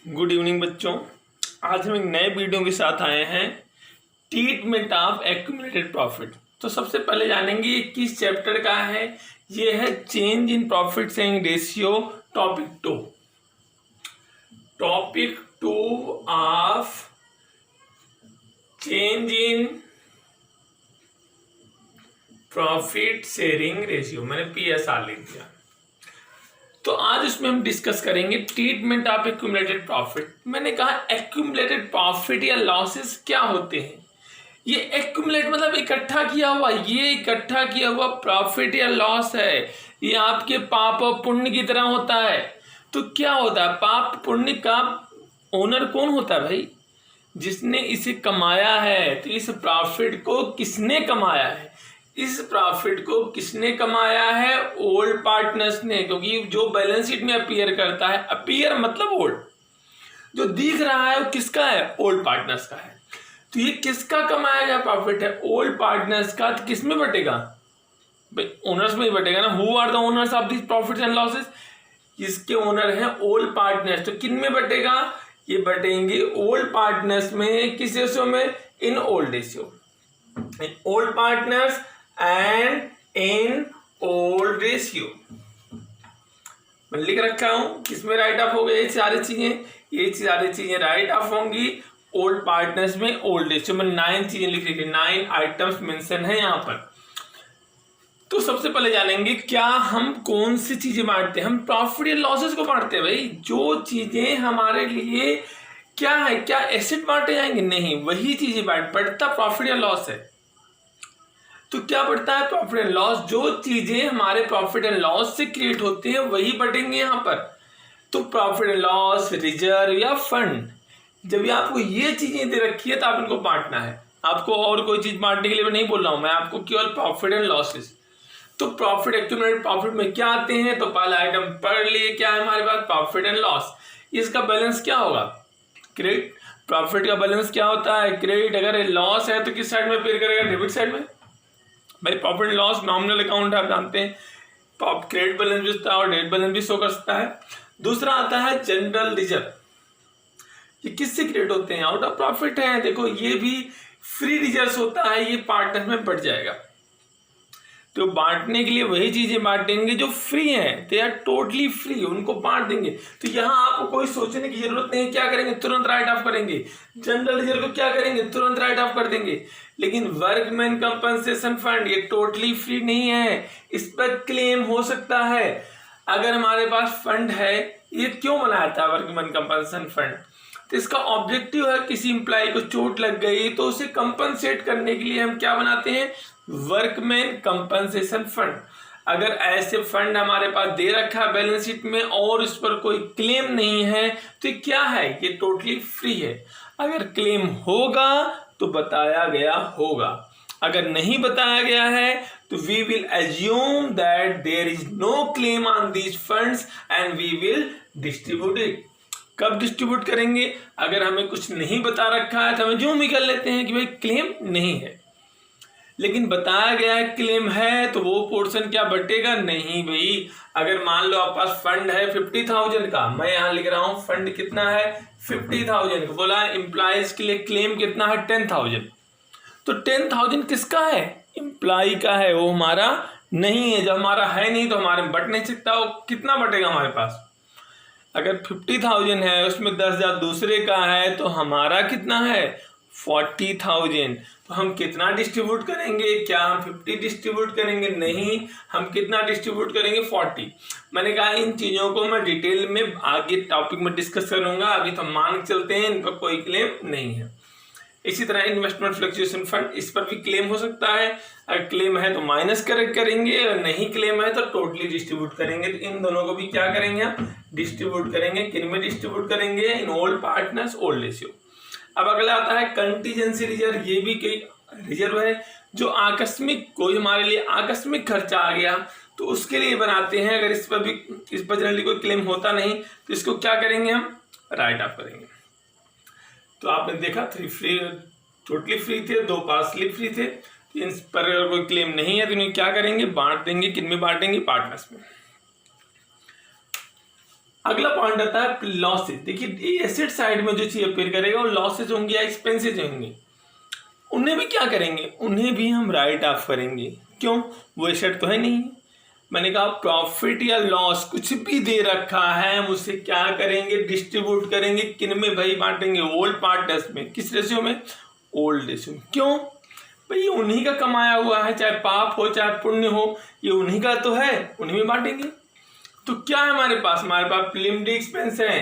Good evening बच्चों। आज हम एक नए वीडियो के साथ आए हैं, ट्रीटमेंट ऑफ एक्यूमुलेटेड प्रॉफिट। तो सबसे पहले जानेंगे ये किस चैप्टर का है। ये है change in profit sharing ratio topic two of change in profit sharing ratio. मैंने PSR लिख दिया। तो आज इसमें हम डिस्कस करेंगे ट्रीटमेंट ऑफ एक्यूमुलेटेड प्रॉफिट। मैंने कहा एक्यूमुलेटेड प्रॉफिट या लॉसेस क्या होते हैं। ये एक्यूमुलेट मतलब इकट्ठा किया हुआ, ये इकट्ठा किया हुआ प्रॉफिट या लॉस है। ये आपके पाप और पुण्य की तरह होता है। तो क्या होता है, पाप पुण्य का ओनर कौन होता है भाई? जिसने इसे कमाया है। तो इस प्रॉफिट को किसने कमाया है? इस प्रॉफिट को किसने कमाया है? ओल्ड पार्टनर्स ने। क्योंकि जो बैलेंस शीट में अपीयर करता है, अपीयर मतलब ओल्ड, जो दिख रहा है वो किसका है? ओल्ड पार्टनर्स का है। तो ये किसका कमाया गया प्रॉफिट है? ओल्ड पार्टनर्स का। तो किस में बटेगा भाई? ओनर्स में ही बटेगा ना। Who are the owners of this profit and losses? इसके ओनर हैं ओल्ड पार्टनर्स। तो किन में बटेगा? ये बटेंगे ओल्ड पार्टनर्स में। किस रेशियो में? In old ratio, in old partners and in old ratio. मैं लिख रखा हूं किसमें राइट ऑफ हो गए ये सारी चीजें राइट ऑफ होंगी ओल्ड पार्टनर्स में, ओल्ड रेशियो में। 9 चीजें लिख रही थी, 9 आइटम्स मेंशन है यहां पर। तो सबसे पहले जानेंगे क्या हम कौन सी चीजें बांटते हैं। हम प्रॉफिट या लॉसेस को बांटते हैं भाई। जो चीजें हमारे लिए क्या है, क्या एसेट बांटे जाएंगे? नहीं, वही चीजें बढ़ता प्रॉफिट या लॉस है। तो क्या बढ़ता है? Profit and loss. जो चीजें हमारे प्रॉफिट एंड लॉस से क्रिएट होती हैं वही बढ़ेंगे यहां पर। तो प्रॉफिट एंड लॉस, रिजर्व या फंड, जब भी आपको ये चीजें दे रखी है तो आप इनको बांटना है। आपको और कोई चीज बांटने के लिए मैं नहीं बोल रहा हूं, मैं आपको केवल प्रॉफिट एंड लॉसेस। तो प्रॉफिट एक्यूमुलेटेड प्रॉफिट में क्या आते हैं? तो पहला आइटम पढ़ लिए, क्या है हमारे पास? Profit and loss. इसका बैलेंस क्या होगा? क्रेडिट। प्रॉफिट का बैलेंस क्या होता है? क्रेडिट। अगर लॉस है तो किस साइड में अपीयर करेगा? डेबिट साइड में। भाई profit and loss nominal account है, आप जानते हैं। क्रेडिट बैलेंस भी होता है और डेबिट बैलेंस भी शो कर सकता है। दूसरा आता है जनरल रिजर्व। ये किससे क्रिएट होते हैं? आउट ऑफ प्रॉफिट है। देखो ये भी फ्री रिजर्व होता है, ये पार्टनर में बढ़ जाएगा। तो बांटने के लिए वही चीजें बांटेंगे जो फ्री हैं, दे आर टोटली फ्री, उनको बांट देंगे। तो यहाँ आपको कोई सोचने की जरूरत नहीं है। क्या करेंगे? तुरंत राइट ऑफ करेंगे। जनरल रिजर्व को क्या करेंगे? तुरंत राइट ऑफ कर देंगे। लेकिन वर्कमैन कंपनसेशन फंड ये टोटली फ्री नहीं है, इस पर क्लेम हो सकता है। अगर हमारे पास फंड है, ये क्यों बनाया था वर्कमैन कंपनसेशन फंड? तो इसका ऑब्जेक्टिव है किसी एम्प्लॉय को चोट लग गई तो उसे कंपनसेट करने के लिए हम क्या बनाते हैं? Workman compensation fund. अगर ऐसे फंड हमारे पास दे रखा है बैलेंस शीट में और इस पर कोई क्लेम नहीं है तो क्या है? ये टोटली फ्री है। अगर क्लेम होगा तो बताया गया होगा, अगर नहीं बताया गया है तो we will assume that there is no claim on these funds and we will distribute it. कब डिस्ट्रीब्यूट करेंगे? अगर हमें कुछ नहीं बता रखा है तो हम यूं भी कर लेते हैं कि भाई क्लेम नहीं है। लेकिन बताया गया है क्लेम है तो वो पोर्शन क्या बटेगा? नहीं भाई। अगर मान लो आप पास फंड है 50,000 का, मैं यहां लिख रहा हूं फंड कितना है? 50,000 का। बोला एम्प्लॉयज के लिए क्लेम कितना है? 10,000। तो 10,000 किसका है? एम्प्लॉय का है, वो हमारा नहीं है। जब हमारा है नहीं तो हमारे बट नहीं सकता। वो कितना बटेगा हमारे पास? अगर 50,000 है उसमें 10,000 दूसरे का है तो हमारा कितना है? 40,000। तो हम कितना डिस्ट्रीब्यूट करेंगे? क्या हम 50 डिस्ट्रीब्यूट करेंगे? नहीं, हम कितना डिस्ट्रीब्यूट करेंगे? 40। मैंने कहा इन चीजों को मैं डिटेल में आगे टॉपिक में डिस्कस करूंगा। अभी तो मान के चलते हैं इन पर कोई क्लेम नहीं है। इसी तरह इन्वेस्टमेंट फ्लक्चुएशन फंड, इस पर भी क्लेम हो सकता है। अगर क्लेम है तो माइनस करेंगे, अगर नहीं क्लेम है तो टोटली डिस्ट्रीब्यूट करेंगे। तो इन दोनों को भी क्या करेंगे? हम डिस्ट्रीब्यूट करेंगे। किन में डिस्ट्रीब्यूट करेंगे? इन ओल्ड पार्टनर्स, ओल्ड रेशियो। अब अगला आता है कंटीजेंसी रिजर्व। ये भी कई रिजर्व है जो आकस्मिक, कोई हमारे लिए आकस्मिक खर्चा आ गया तो उसके लिए बनाते हैं। अगर इस पर जनरली कोई क्लेम होता नहीं तो इसको क्या करेंगे? हम राइट ऑफ करेंगे। तो आपने देखा 3 फ्री, टोटली फ्री थे, 2 पार्शली फ्री थे। इन पर अगर कोई क्लेम नहीं है तो इन्हें क्या करेंगे? बांट देंगे। किन में बांटेंगे? पार्टनर्स में। अगला पॉइंट आता है लॉसेज। देखिए एसेट साइड में जो चीज अपेयर करेगा वो लॉसेज होंगे या एक्सपेंसेज होंगे, उन्हें भी क्या करेंगे, उन्हें भी हम राइट ऑफ करेंगे। क्यों, वो एसेट तो है नहीं। मैंने कहा प्रॉफिट या लॉस कुछ भी दे रखा है हम उसे क्या करेंगे, डिस्ट्रीब्यूट करेंगे। किन में भाई बांटेंगे, ओल्ड पार्टनर्स में। किस रेशियो में, ओल्ड रेशियो में। क्यों भाई, ये उन्हीं का कमाया हुआ है, चाहे पाप हो चाहे पुण्य हो, ये उन्हीं का तो है, उन्हीं में बांटेंगे। तो क्या है हमारे पास प्रिलिमिनरी एक्सपेंस है।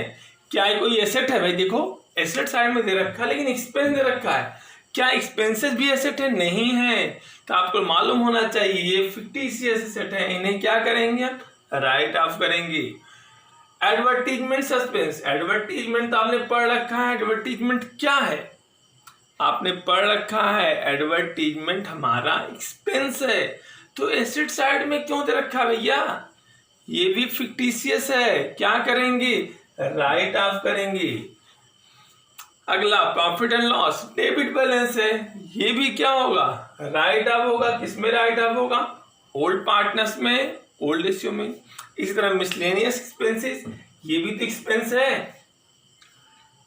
क्या है कोई एसेट है, भाई देखो एसेट साइड में दे रखा है लेकिन एक्सपेंस दे रखा है। क्या एक्सपेंसेस भी एसेट है, नहीं है। तो आपको मालूम होना चाहिए ये फिक्टिशियस एसेट है, इन्हें क्या करेंगे, राइट ऑफ करेंगे। एडवर्टीजमेंट सस्पेंस, एडवर्टीजमेंट तो आपने पढ़ रखा है। एडवर्टीजमेंट क्या है, आपने पढ़ रखा है। एडवर्टीजमेंट हमारा एक्सपेंस है, तो एसेट साइड में क्यों दे रखा है भैया, ये भी फिक्टिशियस है। क्या करेंगे, राइट ऑफ करेंगे। अगला profit and loss, debit balance है, ये भी क्या होगा, राइट ऑफ होगा। किसमें राइट ऑफ होगा, ओल्ड पार्टनर्स में, ओल्ड रेशियो में। इसी तरह मिसलेनियस एक्सपेंसेस, ये भी तो एक्सपेंस है,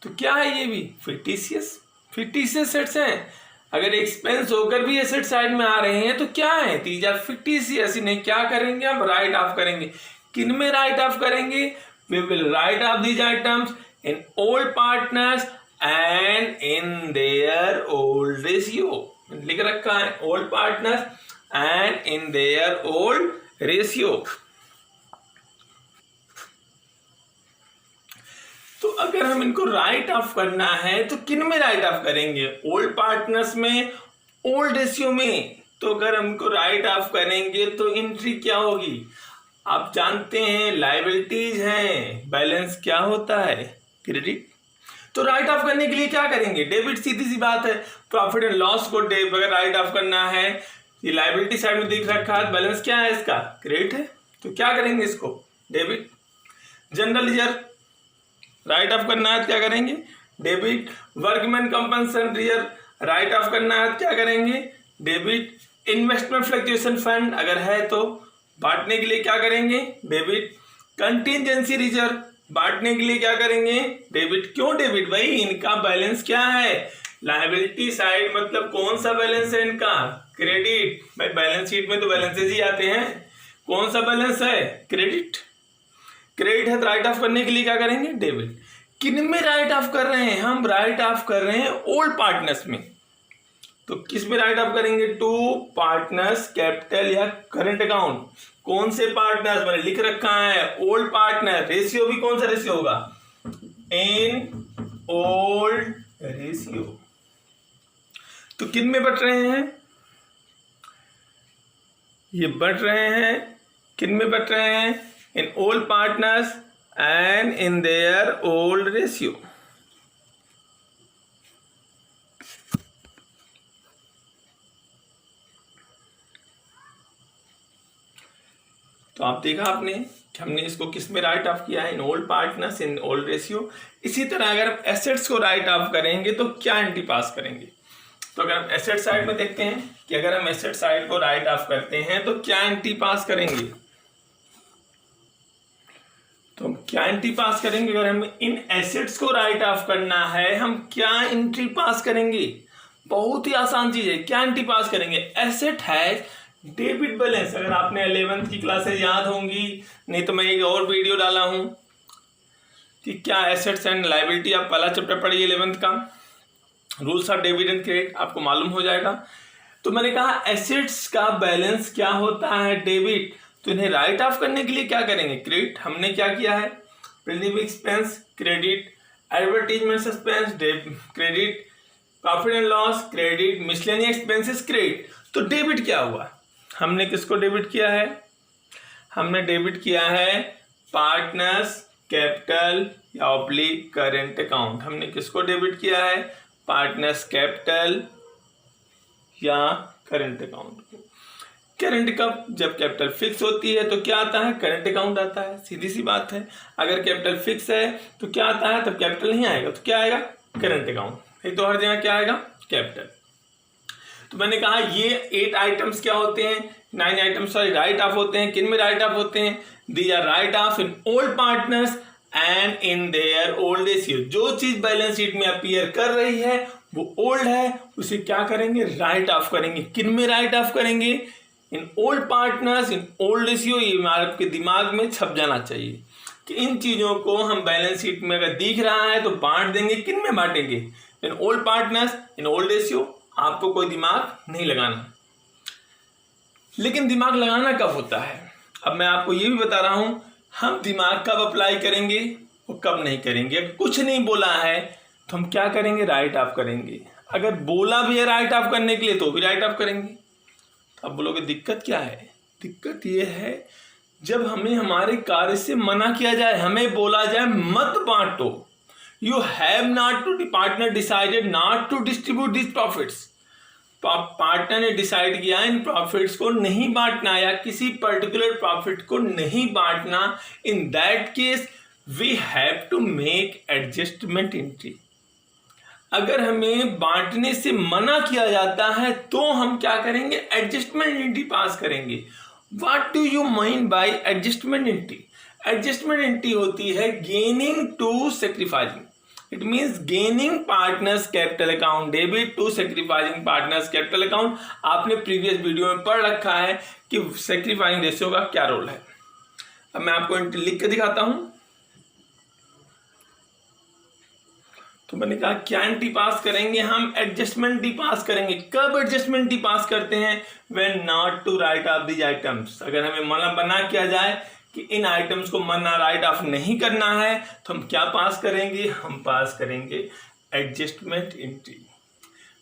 तो क्या है, ये भी फिक्टिशियस सेट्स हैं। अगर एक्सपेंस होकर भी एसेट साइड में आ रहे हैं तो क्या है, दीज आर फिक्टिशियस। इन्हें क्या करेंगे, हम राइट ऑफ करेंगे। किन में राइट ऑफ करेंगे, we will write off these items in old partners and in their old ratio. लिख रखा है old partners and in their old ratio. तो अगर हम इनको राइट ऑफ करना है तो किन में राइट ऑफ करेंगे, ओल्ड पार्टनर्स में, ओल्ड रेशियो में। तो अगर हमको राइट ऑफ करेंगे तो एंट्री क्या होगी, आप जानते हैं लायबिलिटीज हैं, बैलेंस क्या होता है, क्रेडिट। तो राइट ऑफ करने के लिए क्या करेंगे, डेबिट, सीधी सी बात है। प्रॉफिट एंड लॉस को अगर राइट ऑफ करना है, ये लायबिलिटी साइड में दिख रखा है, बैलेंस क्या है इसका, क्रेडिट है, तो क्या करेंगे इसको, debit. General ledger right of करना है, क्या करेंगे, debit. Workman compensation reserve right of करना है, क्या करेंगे, डेबिट। इन्वेस्टमेंट फ्लक्चुएशन फंड अगर है तो बांटने के लिए क्या करेंगे, डेबिट। कंटिजेंसी रिजर्व बांटने के लिए क्या करेंगे, डेबिट। क्यों डेबिट, भाई इनका बैलेंस क्या है, लायबिलिटी साइड, मतलब कौन सा बैलेंस है इनका, क्रेडिट। भाई बैलेंस शीट में तो बैलेंसेज ही आते हैं, कौन सा बैलेंस है, क्रेडिट। क्रेडिट है तो राइट ऑफ करने के लिए क्या करेंगे, डेबिट। किन में राइट ऑफ कर रहे हैं, हम राइट ऑफ कर रहे हैं ओल्ड पार्टनर्स में। तो किस में राइट ऑफ करेंगे, टू पार्टनर्स कैपिटल या करंट अकाउंट। कौन से पार्टनर्स, मैंने लिख रखा है ओल्ड पार्टनर। रेशियो भी कौन सा रेशियो होगा, इन ओल्ड रेशियो। तो किन में बट रहे हैं, ये बट रहे हैं, किन में बट रहे हैं, in old partners and in their old ratio। तो आप देखा आपने कि हमने इसको किस में राइट ऑफ किया है, इन old partners in old ratio. इसी तरह अगर हम एसेट्स को राइट ऑफ करेंगे तो क्या एंट्री पास करेंगे। तो अगर हम एसेट साइड में देखते हैं कि अगर हम एसेट साइड को राइट ऑफ करते हैं तो क्या एंट्री पास करेंगे, तो हम क्या एंट्री पास करेंगे, अगर हमें इन एसेट्स को राइट ऑफ करना है हम क्या एंट्री पास करेंगे, बहुत ही आसान चीज है। क्या एंट्री पास करेंगे, एसेट है डेबिट बैलेंस। अगर आपने 11th की क्लासेस याद होंगी, नहीं तो मैं एक और वीडियो डाला हूं कि क्या एसेट्स एंड लायबिलिटी, आप पहला चैप्टर पढ़िए 11th का, rules of debit and credit, आपको मालूम हो जाएगा। तो मैंने कहा एसेट्स का बैलेंस क्या होता है, डेबिट। तो इन्हें राइट ऑफ करने के लिए क्या करेंगे, क्रेडिट। हमने क्या किया है, preliminary expense credit, advertisement suspense credit, profit and loss credit, miscellaneous expenses credit. तो डेबिट क्या हुआ, हमने किसको डेबिट किया है, हमने डेबिट किया है पार्टनर्स कैपिटल या ऑब्लिक करेंट अकाउंट। हमने किसको डेबिट किया है, पार्टनर्स कैपिटल या करेंट अकाउंट। करंट कब, जब कैपिटल फिक्स होती है तो क्या आता है, करंट अकाउंट आता है, सीधी सी बात है। अगर कैपिटल फिक्स है तो क्या आता है, तब कैपिटल नहीं आएगा तो क्या आएगा, करंट अकाउंट। तो हर जगह क्या आएगा, कैपिटल। तो मैंने कहा ये 8 आइटम्स क्या होते हैं, 9 आइटम्स सॉरी राइट ऑफ होते हैं। किन में राइट ऑफ होते हैं, these are write off in old partners and in their old ratio, जो चीज बैलेंस शीट में अपीयर कर रही है वो ओल्ड है, उसे क्या करेंगे, राइट ऑफ करेंगे। किन में राइट ऑफ करेंगे, इन old partners, in old ratio. ये आपके दिमाग में छप जाना चाहिए कि इन चीजों को हम बैलेंस शीट में अगर दिख रहा है तो बांट देंगे। किन में बांटेंगे, इन old partners, in old ratio. आपको कोई दिमाग नहीं लगाना। लेकिन दिमाग लगाना कब होता है, अब मैं आपको ये भी बता रहा हूं, हम दिमाग कब अप्लाई करेंगे और कब नहीं करेंगे। अगर कुछ नहीं बोला है तो हम क्या करेंगे, राइट ऑफ करेंगे। अगर बोला भी है राइट ऑफ करने के लिए तो भी राइट ऑफ करेंगे। अब बोलोगे दिक्कत क्या है, दिक्कत ये है जब हमें हमारे कार्य से मना किया जाए, हमें बोला जाए मत बांटो, you have not to, partner decided not to distribute this profits, partner ने डिसाइड किया इन प्रॉफिट्स को नहीं बांटना या किसी पर्टिकुलर प्रॉफिट को नहीं बांटना, in that case we have to make adjustment entry. अगर हमें बांटने से मना किया जाता है तो हम क्या करेंगे, एडजस्टमेंट एंट्री पास करेंगे। What do you mean by adjustment entry? Adjustment entry होती है gaining to sacrificing. It means gaining partners capital account debit to sacrificing partners capital account. आपने प्रीवियस वीडियो में पढ़ रखा है कि सैक्रिफाइसिंग रेशियो का क्या रोल है। अब मैं आपको लिख के दिखाता हूं। तो मैंने कहा क्या एंट्री पास करेंगे हम, एडजस्टमेंट डी पास करेंगे। कब एडजस्टमेंट डी पास करते हैं, when not to write off these items. अगर हमें मना किया जाए कि इन आइटम्स को मना राइट ऑफ नहीं करना है तो हम क्या पास करेंगे, हम पास करेंगे adjustment entry.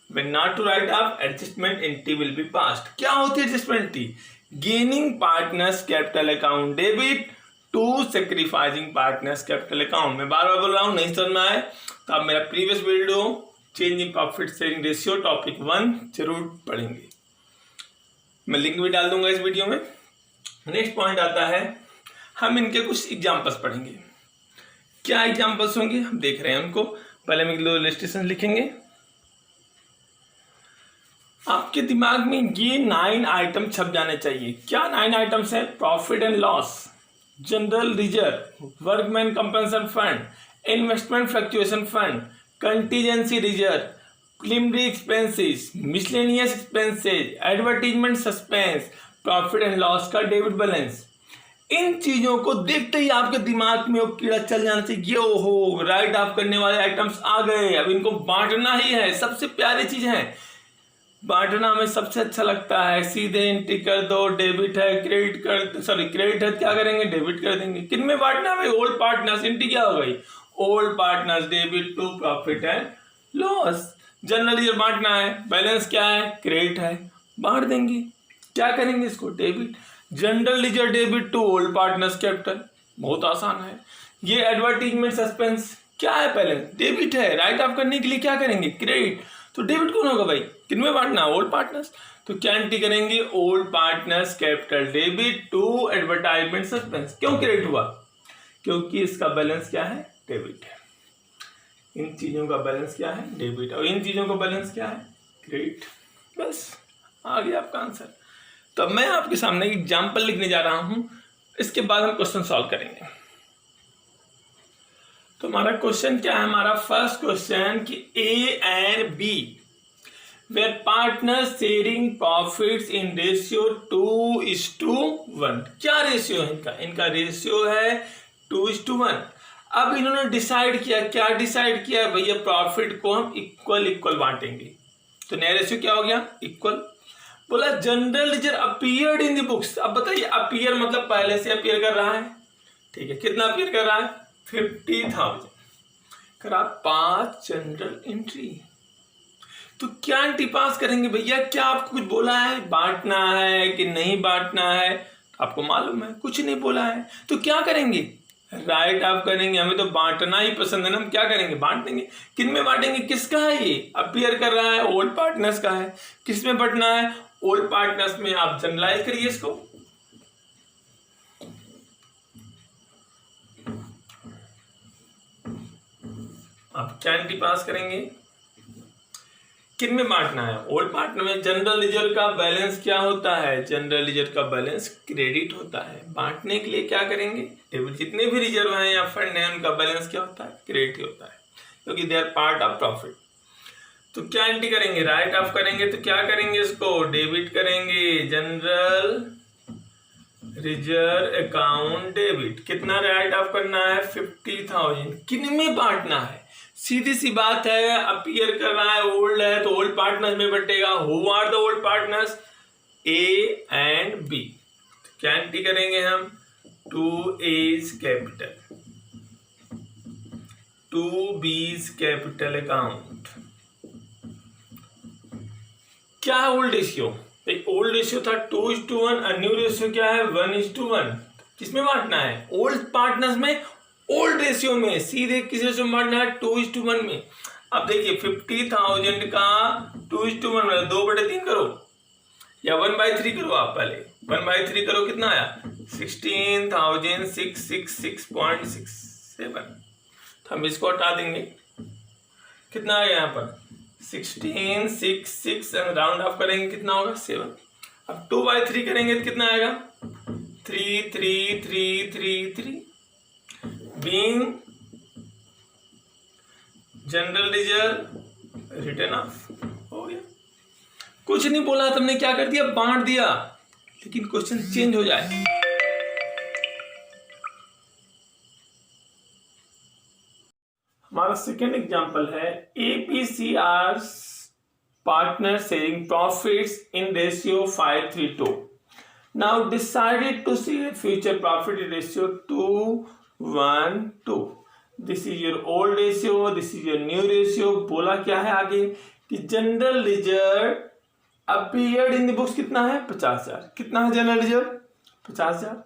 When not to write off, adjustment entry will be passed. क्या होती है adjustment entry, gaining partners capital account debit to sacrificing partners capital account. मैं बार बार बोल रहा हूं, नहीं समझ में आए तो आप मेरा previous video changing profit sharing ratio topic 1 जरूर पढ़ेंगे, मैं लिंक भी डाल दूंगा इस वीडियो में। नेक्स्ट पॉइंट आता है, हम इनके कुछ एग्जांपल्स पढ़ेंगे। क्या एग्जांपल्स होंगे हम देख रहे हैं उनको। पहले हम इलस्ट्रेशन लिखेंगे। आपके दिमाग में ये 9 आइटम छप जाने चाहिए। क्या 9 आइटम्स है, profit and loss, general reserve, workman compensation fund, investment fluctuation fund, contingency reserve, preliminary expenses, miscellaneous expenses, advertisement suspense, profit and loss का डेबिट बैलेंस। इन चीजों को देखते ही आपके दिमाग में वो कीड़ा चल जाना चाहिए, ओहो राइट ऑफ करने वाले आइटम्स आ गए, अब इनको बांटना ही है। सबसे प्यारी चीज है, बांटना हमें सबसे अच्छा लगता है। सीधे एंट्री कर दो, डेबिट है क्रेडिट कर, सॉरी क्रेडिट है क्या करेंगे, डेबिट कर देंगे। किन में बांटना है, ओल्ड पार्टनर्स, एंट्री क्या हो गई, old partners debit to profit and loss. General reserve बांटना है, बैलेंस क्या है, क्रेडिट है, बांट देंगे। क्या करेंगे इसको, debit, general reserve debit to old partners capital, बहुत आसान है। ये एडवर्टीजमेंट सस्पेंस क्या है, पहले डेबिट है, राइट ऑफ करने के लिए क्या करेंगे, क्रेडिट, तो डेबिट कौन होगा भाई, किनमें बांटना, ओल्ड पार्टनर्स, तो क्या एंट्री करेंगे, old partners capital debit to advertisement suspense. क्यों क्रेडिट हुआ, क्योंकि इसका बैलेंस क्या है, डेबिट है। इन चीजों का बैलेंस क्या है, डेबिट, और इन चीजों का बैलेंस क्या है, क्रेडिट। बस आ गया आपका आंसर। तो मैं आपके सामने एक एग्जाम्पल लिखने जा रहा हूं, इसके बाद हम क्वेश्चन सॉल्व करेंगे। तो हमारा क्वेश्चन क्या है, हमारा फर्स्ट क्वेश्चन कि A and B were partner sharing profits in ratio 2:1। क्या रेशियो है इनका, इनका रेशियो है 2:1। अब इन्होंने डिसाइड किया, क्या डिसाइड किया भैया, प्रॉफिट को हम इक्वल बांटेंगे। तो नया रेशियो क्या हो गया, इक्वल। बोला general reserve appeared in the books. अब बताइए अपीयर मतलब पहले से अपीयर कर रहा है, ठीक है, कितना अपीयर कर रहा है, 50,000 करा 5 जनरल एंट्री। तो क्या एंट्री पास करेंगे भैया, क्या आपको कुछ बोला है, बांटना है कि नहीं बांटना है, आपको मालूम है कुछ नहीं बोला है, तो क्या करेंगे, राइट ऑफ करेंगे। हमें तो बांटना ही पसंद है ना, हम क्या करेंगे, बांट देंगे। किन में बांटेंगे, किसका है ये, अपीयर कर रहा है, ओल्ड पार्टनर्स का है। किस में बांटना है, ओल्ड पार्टनर्स में। आप जनरलाइज करिए इसको, आप क्या एंट्री पास करेंगे, किन में बांटना है? ओल्ड पार्टनर में। जनरल लेजर का बैलेंस क्या होता है? जनरल लेजर का बैलेंस क्रेडिट होता है। बांटने के लिए क्या करेंगे? डेबिट। जितने भी रिजर्व हैं या फंड हैं उनका बैलेंस क्या होता है? क्रेडिट होता है, क्योंकि they are part of profit. तो क्या एंट्री करेंगे? राइट ऑफ करेंगे। तो क्या करेंगे? इसको डेबिट करेंगे। General reserve account debit. कितना राइट ऑफ करना है? 50,000। किन में बांटना है? सीधी सी बात है, अपीयर कर रहा है ओल्ड है तो ओल्ड पार्टनर्स में बटेगा। Who are the old partners? A and B. क्या एंट्री करेंगे हम? 2A's capital, 2B's capital account. क्या है ओल्ड रेशियो? ओल्ड रेशियो था 2:1 और न्यू रेशियो क्या है? 1:1। किसमें बांटना है? ओल्ड पार्टनर्स में, ओल्ड रेशियो में। सीधे किस रेशियो में बांटना है? 2:1 में। अब देखिए 50,000 का 2:1 में 2/3 करो या 1/3 करो। आप पहले 1/3 करो, कितना आया? 16,666.67। तो हम इसको हटा देंगे। कितना आया यहाँ पर? 16,666 राउंड ऑफ करेंगे, कितना होगा? 7। अब 2/3 करेंगे तो कितना आएगा? 3,3,3,3,3। Being general reserve return of. हो गया। कुछ नहीं बोला, तुमने क्या कर दिया? बांट दिया। लेकिन क्वेश्चन चेंज हो जाए। हमारा सेकेंड एग्जांपल है APCR partner sharing profits in ratio 5:3:2. Now decided to share future profit in ratio 2:1:2. This is your old ratio, this is your new ratio. बोला क्या है आगे कि general reserve appeared in the books कितना है? 50,000। कितना है जनरल रिजर्व? 50,000।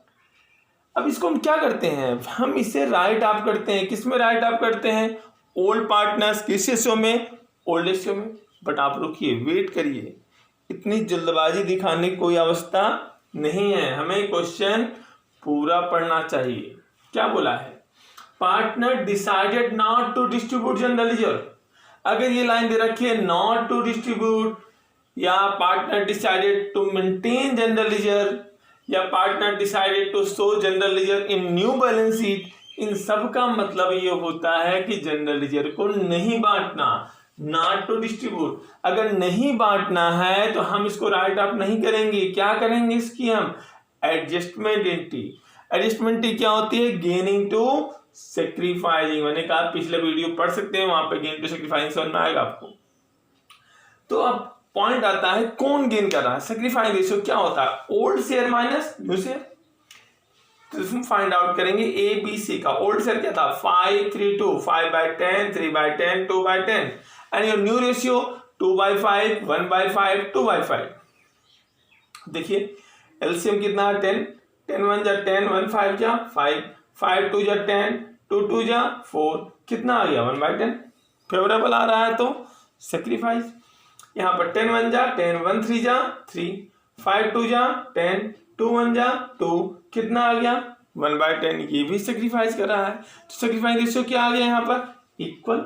अब इसको हम क्या करते हैं? हम इसे राइट ऑफ करते हैं। किस में राइट ऑफ करते हैं? Old partners. किस रेशियो में? ओल्ड रेशियो में। बट आप रुकिए, वेट करिए, इतनी जल्दबाजी दिखाने की कोई अवस्था नहीं है। हमें क्वेश्चन पूरा पढ़ना चाहिए। क्या बोला है? Partner decided not to distribute general reserve. अगर ये लाइन दे रखी है नॉट टू डिस्ट्रीब्यूट, या partner decided to maintain general reserve, या partner decided to show general reserve in new balance sheet, इन सब का मतलब ये होता है कि जनरल रिजर्व को नहीं बांटना, नॉट टू डिस्ट्रीब्यूट। अगर नहीं बांटना है तो हम इसको राइट ऑफ नहीं करेंगे। क्या करेंगे इसकी? हम एडजस्टमेंट एंट्री। एडजस्टमेंट एंट्री क्या होती है? Gaining to sacrificing. मैंने कहा पिछले वीडियो पढ़ सकते हैं, वहां पे गेन टू सेक्रीफाइसिंग समझ में आएगा आपको। तो अब पॉइंट आता है कौन गेन कर रहा है? सेक्रीफाइस रेशियो क्या होता है? Old share minus new share. तो हम फाइंड आउट करेंगे ABC का। ओल्ड शेयर क्या था? 5:3:2, 5/10, 3/10, 2/10। And your new ratio 2/5, 1/5, 2/5। देखिए एलसीएम कितना है? 10, 10 1 जा 10, 1 5 जा 5, 5 2 जा 10, 2 2 जा 4। कितना आ गया? 1/10। फेवरेबल आ रहा है तो सेक्रीफाइस। यहाँ पर 10 1 जा 10, 1 3 जा 3, 5 2 जा 10, 2 1 जा 2। कितना आ गया? 1/10। ये भी सेक्रीफाइस कर रहा है। तो सेक्रीफाइस रेशियो क्या आ गया यहाँ पर? इक्वल।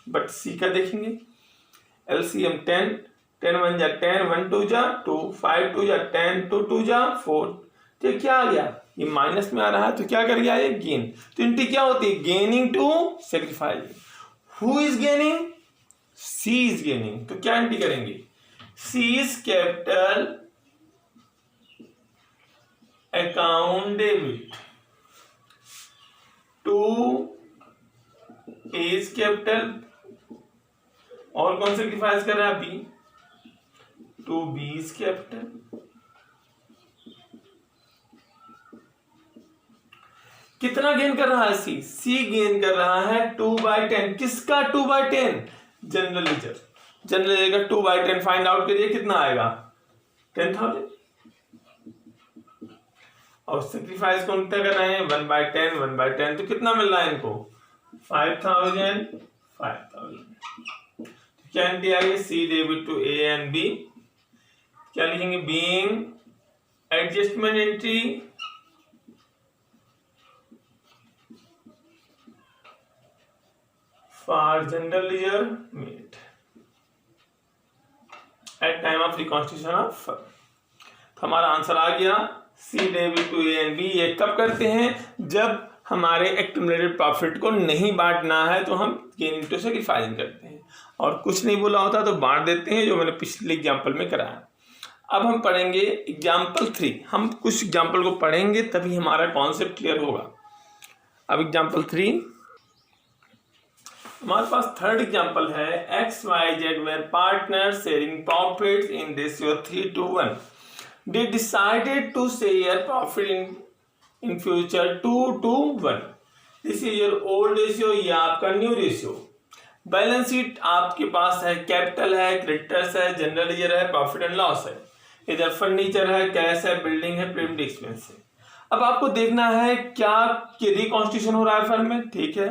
बट सी का देखेंगे। एलसीएम 10, 10 1 जा 10, 1 2 जा 2, 5 2 जा 10, 2 2 जा 4। तो क्या आ गया? ये माइनस में आ रहा है तो क्या कर गया? ये गेन। तो एंट्री क्या होती है? Gaining to sacrifice. Who is gaining? C is gaining. तो क्या एंट्री करेंगे? C is capital account debit, 2A's capital, और कौन सेक्रीफाइस कर रहा है? B, 2B's capital. कितना गेन कर रहा है? सी गेन कर रहा है 2/10। किसका 2/10? General reserve. जनरल रिजर्व का 2/10 फाइंड आउट करिए, कितना आएगा? 10,000। और सेक्रीफाइस कौन कर रहे हैं? 1/10, 1/10। तो कितना मिल रहा है इनको? 5,000, 5,000। क्या एंट्री आएगी? C debit to A and B. क्या लिखेंगे? Being adjustment entry for general reserve made. At time of reconstitution of firm. तो हमारा आंसर आ गया C debit to A and B. ये कब करते हैं? जब हमारे एक्यूमुलेटेड प्रॉफिट को नहीं बांटना है तो हम गेन इनटू सैक्रिफाइसिंग करते हैं, और कुछ नहीं बोला होता तो बांट देते हैं, जो मैंने पिछले एग्जाम्पल में कराया। अब हम पढ़ेंगे एग्जाम्पल 3। हम कुछ एग्जाम्पल को पढ़ेंगे तभी हमारा कॉन्सेप्ट क्लियर होगा। अब एग्जाम्पल 3 हमारे पास थर्ड एग्जाम्पल है XYZ where partner sharing profits in ratio 3:1। They decided to share profit in future 2:1। This is your old ratio, ये आपका न्यू रेशियो। बैलेंस शीट आपके पास है, कैपिटल है, क्रेडिटर्स है, जनरल लेजर है, प्रॉफिट एंड लॉस है, इधर फर्नीचर है, कैश है, बिल्डिंग है, प्रीमियम एक्सपेंस है। अब आपको देखना है क्या रिकॉन्स्टिट्यूशन हो रहा है फर्म में, ठीक है।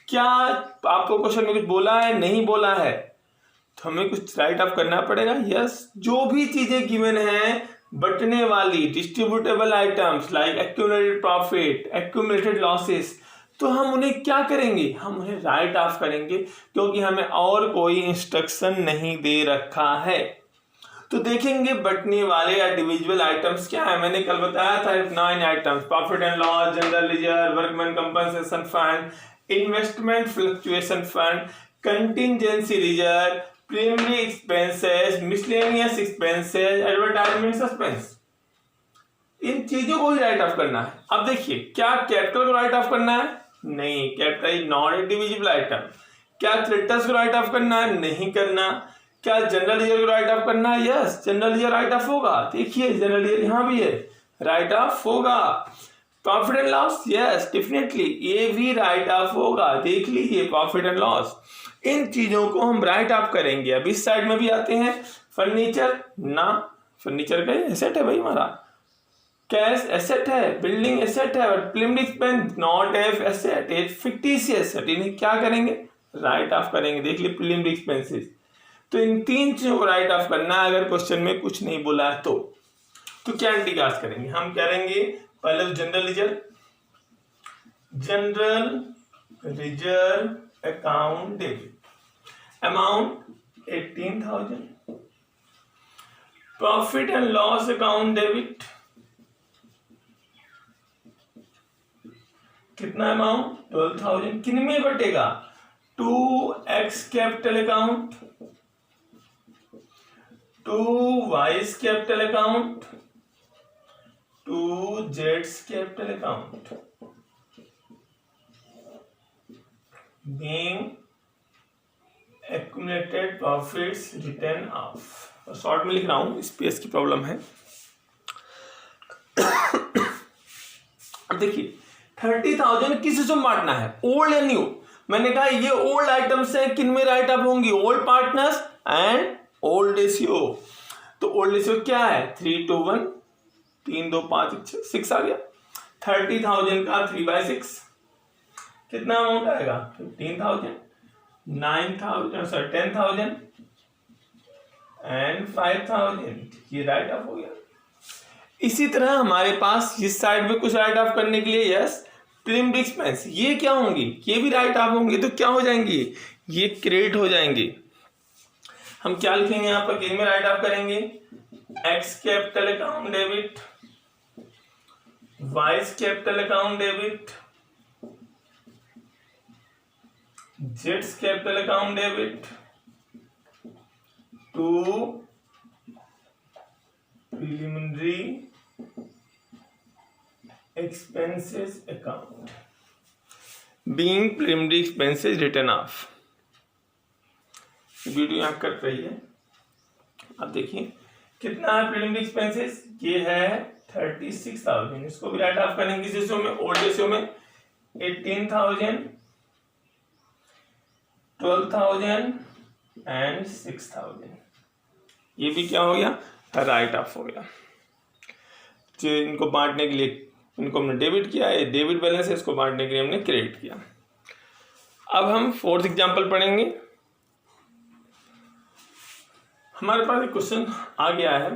क्या आपको क्वेश्चन में कुछ बोला है? नहीं बोला है, तो हमें कुछ राइट ऑफ करना पड़ेगा। यस, जो भी चीजें गिवन है बटने वाली distributable items like accumulated profit, accumulated losses, तो हम उन्हें क्या करेंगे? हम उन्हें राइट ऑफ करेंगे, क्योंकि हमें और कोई इंस्ट्रक्शन नहीं दे रखा है। तो देखेंगे बटने वाले या डिविजिबल आइटम्स क्या है। मैंने कल बताया था 9 items: profit and loss, general ledger, workman compensation fund, investment fluctuation fund, contingency reserve, primary expenses, miscellaneous expenses, advertisement suspense. इन चीजों को ही राइट ऑफ करना है। अब देखिए, क्या कैपिटल को राइट ऑफ करना है? नहीं, capital is not a divisible item. क्या क्रेडिटर्स को राइट ऑफ करना है? नहीं करना। क्या जनरल लेजर को राइट ऑफ करना है? Yes, general ledger right of होगा। देखिए जनरल लेजर यहाँ भी है, राइट ऑफ होगा। Profit and loss, yes definitely ये भी राइट ऑफ होगा। देख लीजिए प्रॉफिट एंड लॉस, इन चीजों को हम राइट ऑफ करेंगे। अब इस साइड में भी आते हैं, फर्नीचर ना, फर्नीचर का एसेट है भाई हमारा, कैश एसेट है, बिल्डिंग एसेट है, और premium expense not asset, A fictitious asset, इन्हें क्या करेंगे? राइट ऑफ करेंगे। देख लिए प्रीमियम एक्सपेंसेस। तो इन तीन चीजों को राइट ऑफ करना है अगर क्वेश्चन में कुछ नहीं बोला है तो क्या एंटीकास्ट करेंगे? हम करेंगे पहले तो general ledger, general reserve account debit, amount 18,000, profit and loss account debit, कितना अमाउंट? 12,000। किन में बटेगा? 2x capital account, 2y capital account, 2z capital account, being accumulated profits written off। Short में लिख रहा हूं, स्पेस की प्रॉब्लम है। अब देखिए 30,000 किस से बांटना है, ओल्ड या न्यू? मैंने कहा ये ओल्ड आइटम्स है, किन में राइट अप होंगी? Old partners and old ratio. तो ओल्ड रेशियो क्या है? 3:1, 3 2 5 6 आ गया। 30,000 का 3/6 कितना अमाउंट आएगा? 15,000, 9,000 10,000 एंड 5,000। ये राइट ऑफ हो गया। इसी तरह हमारे पास इस साइड में कुछ राइट ऑफ करने के लिए, यस, प्रीमियम एक्सपेंस, ये क्या होंगी? ये भी राइट ऑफ होंगे। तो क्या हो जाएंगी? ये क्रेडिट हो जाएंगे। हम क्या लिखेंगे यहाँ पर? किन में राइट ऑफ करेंगे? X capital account debit, Y's capital account debit, जेड्स capital account debit, to preliminary expenses account being preliminary expenses written off। Video यहाँ कट रही है। अब देखिए कितना है प्रीलिमिनरी एक्सपेंसेस? ये है 36,000। इसको भी राइट ऑफ करेंगे किस रेशियो में? ओल्ड रेशियो में। 18,000, 12,000 एंड 6,000। ये भी क्या हो गया? राइट ऑफ हो गया। जो इनको बांटने के लिए इनको हमने डेबिट किया, ये डेबिट बैलेंस है, इसको बांटने के लिए हमने क्रेडिट किया। अब हम फोर्थ एग्जांपल पढ़ेंगे। हमारे पास एक क्वेश्चन आ गया है,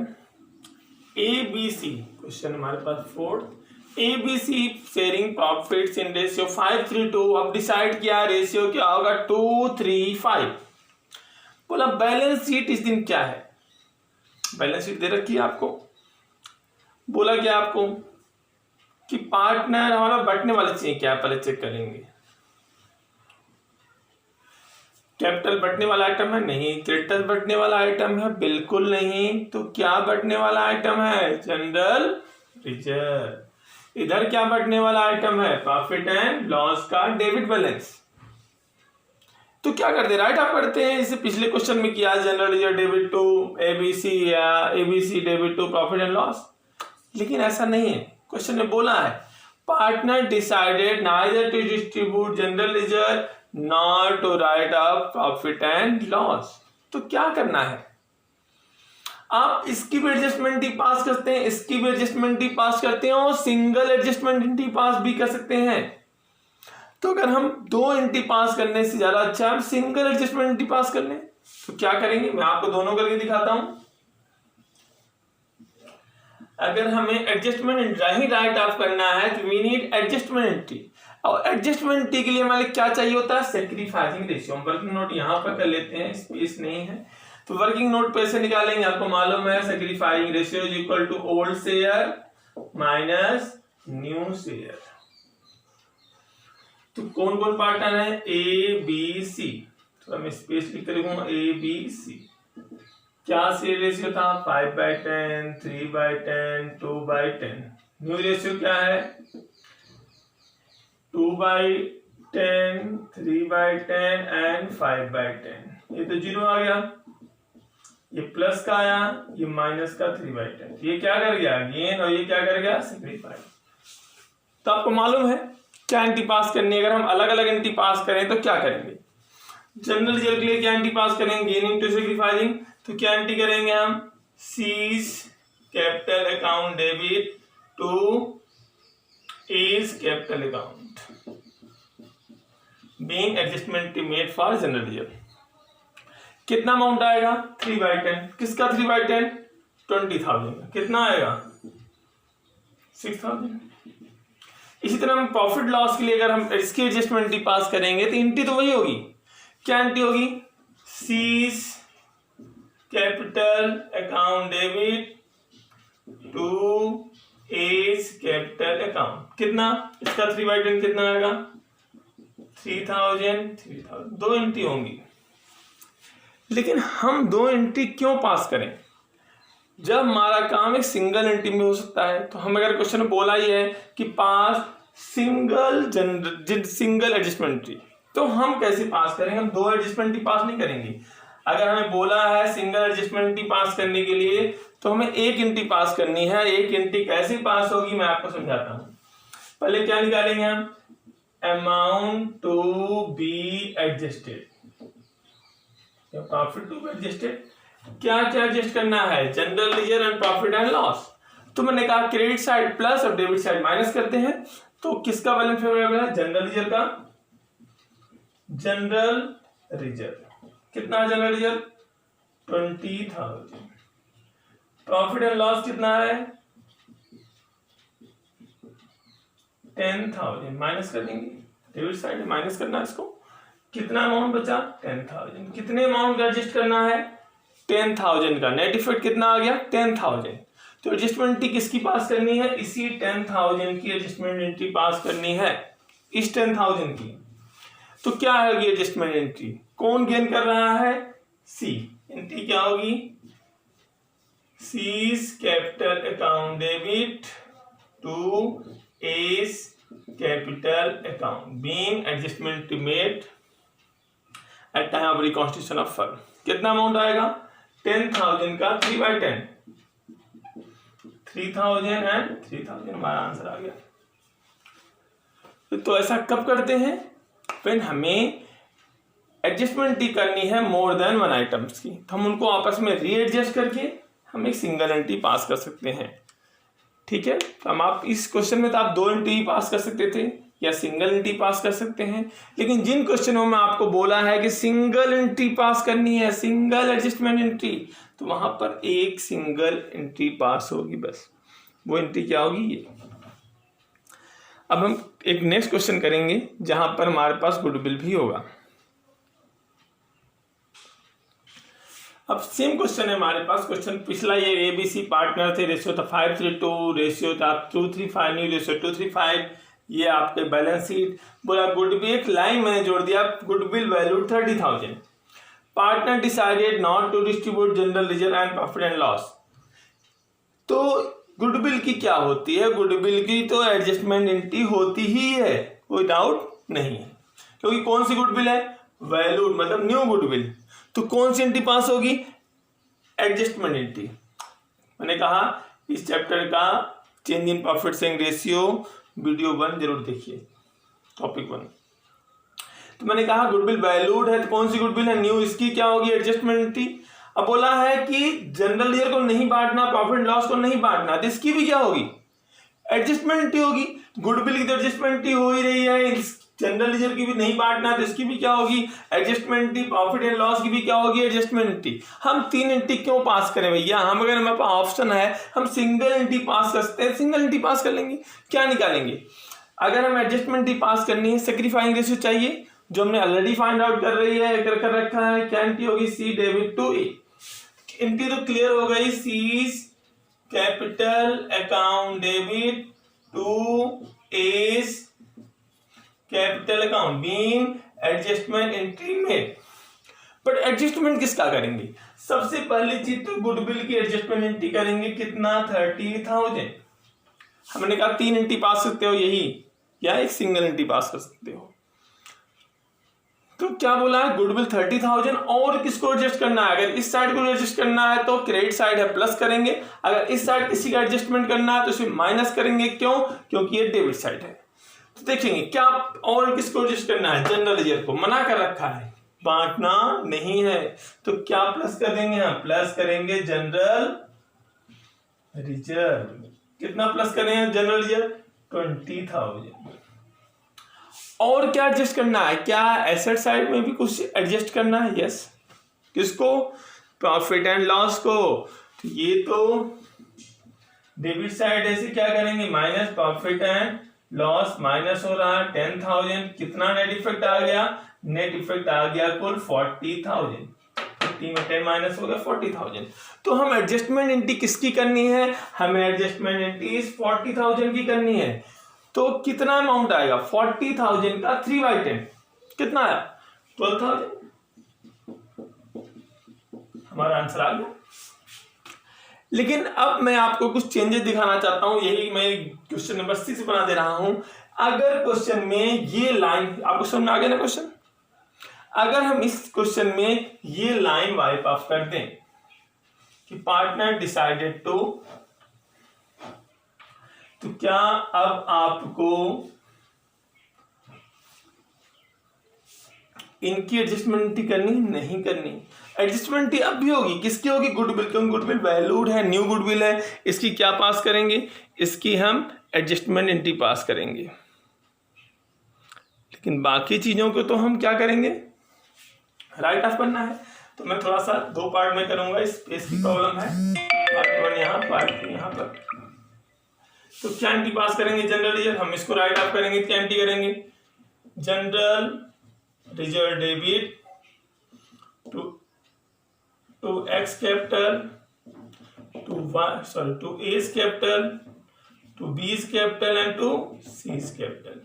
ABC क्वेश्चन हमारे पास fourth. ABC sharing profits in ratio 5:3:2। अब डिसाइड किया रेशियो क्या होगा? 2:3:5। बोला बैलेंस शीट इस दिन क्या है? बैलेंस शीट दे रखी है आपको, बोला क्या आपको कि पार्टनर हमारा बटने वाले चाहिए, क्या पहले चेक करेंगे। कैपिटल बटने वाला आइटम है? नहीं। क्रेडिटर्स बटने वाला आइटम है? बिल्कुल नहीं। तो क्या बटने वाला आइटम है? General reserve. इधर क्या बटने वाला आइटम है? प्रॉफिट एंड लॉस का डेबिट बैलेंस। तो क्या करते हैं, राइट आप करते हैं, इसे पिछले क्वेश्चन में किया, general reserve debit to ABC या ABC debit to profit and loss. लेकिन ऐसा नहीं है, क्वेश्चन में बोला है partner decided neither to distribute general reserve not to write off profit and loss. तो क्या करना है, आप इसकी भी एडजस्टमेंट ही पास करते हैं, इसकी भी एडजस्टमेंट ही पास करते हैं और सिंगल एडजस्टमेंट ही पास भी कर सकते हैं। तो अगर हम दो एंटी पास करने से ज्यादा अच्छा हम सिंगल एडजस्टमेंट एंटी पास कर लें, तो क्या करेंगे, मैं आपको दोनों करके दिखाता हूं। अगर हमें एडजस्टमेंट ही राइट ऑफ करना है तो वी नीड एडजस्टमेंट एंट्री, और एडजस्टमेंट एंट्री के लिए हमारे क्या चाहिए होता है, सैक्रिफाइसिंग रेशियो। हम वर्किंग नोट यहां पर कर लेते हैं, स्पेस नहीं है तो वर्किंग नोट पैसे निकालेंगे। आपको मालूम है sacrificing ratio is equal to old share minus new share. तो कौन कौन पार्टनर है, ए बी सी, तो मैं स्पेस लिख कर लिखूंगा ए बी सी। क्या शेयर रेशियो था, 5/10, 3/10, 2/10। न्यू रेशियो क्या है, 2/10, 3/10 एंड 5/10। ये तो 0 आ गया, ये प्लस का आया, ये माइनस का 3/10। ये क्या कर गया, गेन, और ये क्या कर गया, सैक्रिफाइस। तो आपको मालूम है क्या एंटी पास करनी है। अगर हम अलग अलग एंटी पास करें तो क्या करेंगे, जनरल रिजर्व के लिए क्या एंटी पास करेंगे, गेन इनटू सैक्रिफाइसिंग। तो क्या एंटी करेंगे हम, C's capital account debit to A's capital account being adjustment made for general reserve. कितना अमाउंट आएगा, 3/10। किसका 3/10, 20,000। कितना आएगा, 6,000। इसी तरह हम प्रॉफिट लॉस के लिए अगर हम इसकी एडजस्टमेंट पास करेंगे तो एंट्री तो वही होगी। क्या एंट्री होगी, C's capital account debit to A's capital account. कितना, इसका 3/10 कितना आएगा, 3,000। दो एंट्री होंगी। लेकिन हम दो एंट्री क्यों पास करें, जब हमारा काम एक सिंगल एंट्री में हो सकता है। तो हम अगर क्वेश्चन में बोला ही है कि पास सिंगल एडजस्टमेंट एंट्री, तो हम कैसे पास करेंगे, हम दो एडजस्टमेंट एंट्री पास नहीं करेंगे। अगर हमें बोला है सिंगल एडजस्टमेंट एंट्री पास करने के लिए तो हमें एक एंट्री पास करनी है। एक एंट्री कैसे पास होगी मैं आपको समझाता हूं। पहले क्या निकालेंगे हम, amount to be adjusted, profit to be adjusted. क्या क्या एडजस्ट करना है, general reserve and profit and loss. तो मैंने कहा क्रेडिट साइड प्लस और डेबिट साइड माइनस करते हैं। तो किसका बैलेंस फेवरेबल है, जनरल रिजर्व का। जनरल रिजर्व कितना है, general reserve 20,000। Profit and loss कितना है, 10,000। माइनस कर देंगे, डेबिट साइड माइनस करना है इसको। कितना अमाउंट बचा, 10,000। कितने अमाउंट का एडजस्ट करना है, 10,000 का। नेट इफेक्ट कितना आ गया, 10,000। तो एडजस्टमेंट एंट्री किसकी पास करनी है, इसी 10,000 की एडजस्टमेंट एंट्री पास करनी है, इस 10,000 की। तो क्या होगी एडजस्टमेंट एंट्री, कौन गेन कर रहा है, सी। एंट्री क्या होगी, C's capital account debit to A's capital account being adjustment made at time of reconstitution of firm. कितना अमाउंट आएगा, 10,000 का 3/10, 3,000 एंड 3,000 हमारा आंसर आ गया। तो ऐसा कब करते हैं, व्हेन हमें एडजस्टमेंट करनी है मोर देन वन आइटम्स की, तो हम उनको आपस में रीएडजस्ट करके हम एक सिंगल एंट्री पास कर सकते हैं। ठीक है, तो हम आप इस क्वेश्चन में तो आप दो एंट्री पास कर सकते थे या सिंगल एंट्री पास कर सकते हैं। लेकिन जिन क्वेश्चनों में आपको बोला है कि सिंगल एंट्री पास करनी है, सिंगल एडजस्टमेंट एंट्री, तो वहां पर एक सिंगल एंट्री पास होगी बस। वो एंट्री क्या होगी, ये। अब हम एक नेक्स्ट क्वेश्चन करेंगे जहां पर हमारे पास गुडविल भी होगा। अब सेम क्वेश्चन है हमारे पास, क्वेश्चन पिछला ये ABC पार्टनर थे, रेशियो था 5:3:2, रेशियो था 2:3:5, न्यू रेशियो 2:3:5, ये आपके बैलेंस शीट। बोला गुडविल, एक लाइन मैंने जोड़ दिया, goodwill value 30,000, partner decided not to distribute general reserve and profit and loss. तो गुडविल की क्या होती है, गुडविल की तो एडजस्टमेंट एंट्री होती ही है, कोई डाउट नहीं है, क्योंकि कौन सी गुडविल है, वैल्यूड मतलब न्यू गुडविल। तो कौन सी एंट्री पास होगी, एडजस्टमेंट एंट्री। मैंने कहा इस चैप्टर का change in profit sharing ratio video 1 जरूर देखिए, टॉपिक 1। तो मैंने कहा गुडविल वैल्यूड है, तो कौन सी गुडविल है, न्यू, इसकी क्या होगी, एडजस्टमेंट एंट्री। अब बोला है कि जनरल ईयर को नहीं बांटना, प्रॉफिट लॉस को नहीं बांटना, तो इसकी भी क्या होगी, एडजस्टमेंट एंट्री होगी। गुडविल की तो एडजस्टमेंट एंट्री हो ही रही है, जनरल लीजर की भी नहीं बांटना, तो इसकी भी क्या होगी, adjustment entry. Profit and loss की भी क्या होगी, एडजस्टमेंट एंट्री। हम 3 एंट्री क्यों पास करें भैया, हम अगर हमारे पास ऑप्शन है हम सिंगल एंट्री पास कर सकते हैं, सिंगल एंट्री पास कर लेंगे। क्या निकालेंगे, अगर हम एडजस्टमेंट एंट्री पास करनी है, सैक्रिफाइंग रेशियो चाहिए, जो हमने ऑलरेडी फाइंड आउट कर रही है, कर रखा है। क्या एंट्री होगी, C debit to A। Entry तो क्लियर हो गई, C's capital account debit to A's capital account being adjustment entry में। बट एडजस्टमेंट किसका करेंगे, सबसे पहली चीज तो गुडविल की एडजस्टमेंट एंट्री करेंगे, कितना, 30,000। हमने कहा 3 एंट्री पास सकते हो यही, या एक सिंगल एंट्री पास कर सकते हो। तो क्या बोला है, गुडविल 30,000, और किसको एडजस्ट करना है, अगर इस साइड को एडजस्ट करना है तो क्रेडिट साइड है प्लस करेंगे, अगर इस साइड किसी का एडजस्टमेंट करना है तो इसे माइनस करेंगे। क्यों, क्योंकि ये डेबिट साइड है। तो देखेंगे क्या, और किसको एडजस्ट करना है, जनरल रिजर्व को मना कर रखा है, बांटना नहीं है, तो क्या प्लस कर देंगे, हम प्लस करेंगे जनरल रिजर्व। कितना प्लस करेंगे जनरल रिजर्व, 20,000। और क्या एडजस्ट करना है, क्या एसेट साइड में भी कुछ एडजस्ट करना है, यस। किसको, प्रॉफिट एंड लॉस को। तो ये तो डेबिट साइड ऐसे क्या करेंगे, minus profit and loss, minus हो रहा है 10,000, कितना नेट इफेक्ट आ गया, नेट इफेक्ट आ गया कुल 40,000, 50 में 10 माइनस हो गया 40,000। तो हम एडजस्टमेंट एंट्री किसकी करनी है, हमें एडजस्टमेंट एंट्री 40,000 की करनी है। तो कितना अमाउंट आएगा, 40,000 का 3/10 कितना आया, 12,000। हमारा आंसर आ गया। लेकिन अब मैं आपको कुछ चेंजेस दिखाना चाहता हूं, यही मैं क्वेश्चन नंबर 6 बना दे रहा हूं। अगर क्वेश्चन में ये लाइन, आपको समझ में आ गया ना क्वेश्चन, अगर हम इस क्वेश्चन में ये लाइन वाइप ऑफ कर दें कि पार्टनर डिसाइडेड टू, तो क्या अब आपको इनकी एडजस्टमेंट करनी, नहीं करनी। एडजस्टमेंट अब भी होगी, किसकी होगी, गुडविल, क्योंकि गुडविल वैल्यूड है, न्यू गुडविल है, इसकी क्या पास करेंगे, इसकी हम एडजस्टमेंट एंट्री पास करेंगे। लेकिन बाकी चीजों को तो हम क्या करेंगे, राइट ऑफ करना है। तो मैं थोड़ा सा 2 पार्ट में करूंगा, स्पेस की प्रॉब्लम है, पार्ट 1 यहाँ, पार्ट 2 यहाँ पर। तो क्या एंट्री पास करेंगे, जनरल रिजर्व, हम इसको राइट ऑफ करेंगे, क्या एंट्री करेंगे, general reserve debit to X capital to A's capital to B's capital and to C's capital.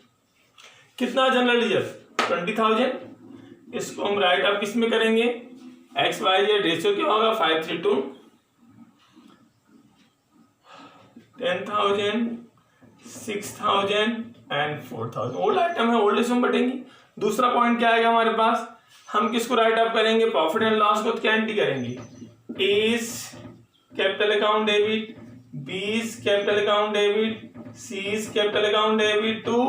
कितना जनरल रिजर्व, 20,000। इसको हम राइट ऑफ किस में करेंगे, एक्स वाई जेड, रेशियो क्या होगा, 5:3:2, 10,000, 6,000 एंड 4,000। ओल्ड आइटम है, ओल्ड रेशियो में बटेंगी। दूसरा पॉइंट क्या आएगा हमारे पास, हम किसको राइट अप करेंगे, प्रॉफिट एंड लॉस को। क्या एंट्री करेंगे, A's capital account debit, B's capital account debit, C's capital account debit to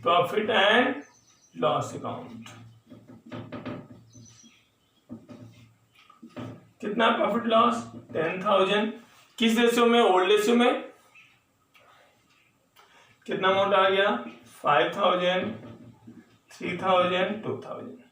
profit and loss account. कितना प्रॉफिट लॉस, 10,000। किस रेशियो में, ओल्ड रेशियो में। कितना अमाउंट आ गया, 5,000, 3,000, 2,000।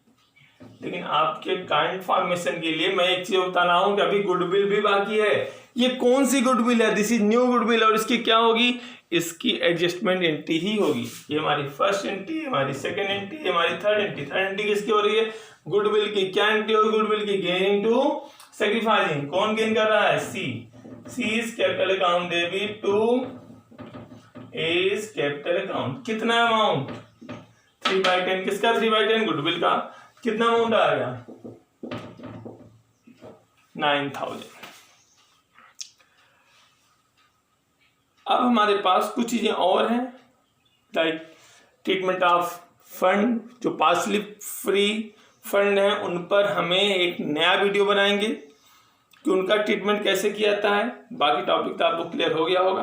लेकिन आपके काइंड फॉर्मेशन के लिए मैं एक चीज बता रहा हूं कि अभी गुडविल भी बाकी है। ये कौन सी गुडविल है? दिस इज न्यू गुडविल, और इसकी क्या होगी? इसकी एडजस्टमेंट एंट्री ही होगी। ये हमारी फर्स्ट एंट्री, हमारी सेकंड एंट्री, हमारी थर्ड एंट्री। थर्ड एंट्री किसकी हो रही है? गुडविल की। क्या एंट्री होगी गुडविल की? Gaining to sacrificing. कौन गेन कर रहा है? C. C is capital account debit to is capital account. कितना अमाउंट? 3/10। किसका 3/10? गुडविल का। कितना अमाउंट आएगा? 9,000। अब हमारे पास कुछ चीजें और हैं, लाइक ट्रीटमेंट ऑफ फंड, जो पार्शली फ्री फंड है उन पर हमें एक नया वीडियो बनाएंगे कि उनका ट्रीटमेंट कैसे किया जाता है। बाकी टॉपिक तो आपको क्लियर हो गया होगा।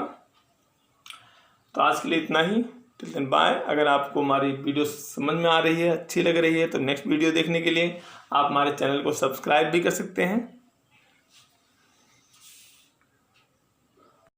तो आज के लिए इतना ही। Till then bye. अगर आपको हमारी वीडियो समझ में आ रही है, अच्छी लग रही है, तो नेक्स्ट वीडियो देखने के लिए आप हमारे चैनल को सब्सक्राइब भी कर सकते हैं।